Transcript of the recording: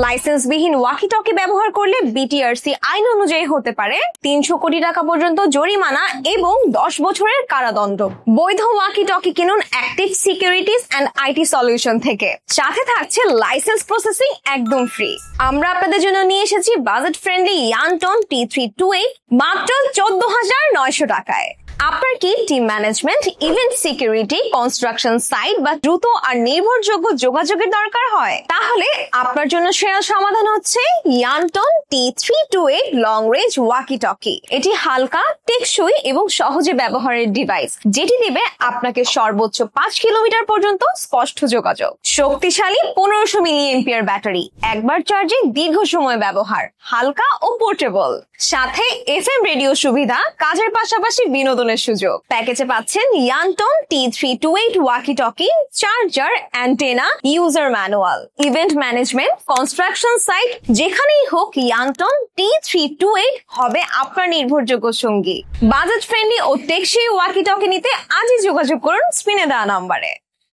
লাইসেন্সবিহীন walkie talkie ব্যবহার করলে BTRC আইন অনুযায়ী হতে পারে 300 কোটি টাকা পর্যন্ত জরিমানা এবং 10 বছরের কারাদণ্ড। বৈধ ওয়াকি টকি কিনুন active securities and IT solution থেকে, সাথে থাকছে লাইসেন্স প্রসেসিং একদম ফ্রি। আমরা আপনাদের জন্য নিয়ে এসেছি বাজেট ফ্রেন্ডলি ইয়ানটন T328 মাত্র 14,900 টাকায়। আপনার কি team management, event security, construction site বা দ্রুত আর নির্ভরযোগ্য যোগাযোগের দরকার হয়? তাহলে আপনার জন্য সেরা সমাধান হচ্ছে ইয়ানটন T328 long range walkie talkie. এটি হালকা, টেকসই এবং সহজে ব্যবহারের ডিভাইস, যেটি দিবে আপনাকে সর্বোচ্চ 5 কিলোমিটার পর্যন্ত স্পষ্ট যোগাযোগ। শক্তিশালী 1500 মিলিঅ্যাম্পিয়ার ব্যাটারি, একবার চার্জে দীর্ঘ সময় ব্যবহার, হালকা ও পোর্টেবল। সাথে এফএম রেডিও সুবিধা, কাজের পাশাপাশি বিনোদনের সুযোগ। প্যাকেজে পাচ্ছেন Yanton T328 walkie talkie, charger, antenna, user manual, event management, construction site, যেখানেই হোক ইয়ানটন T328 হবে আপনার নির্ভরযোগ্য সঙ্গী। বাজেট ফ্রেন্ডলি ও টেকসই ওয়াকি টকি নিতে আজই যোগাযোগ করুন স্ক্রিনে দেওয়া নম্বরে।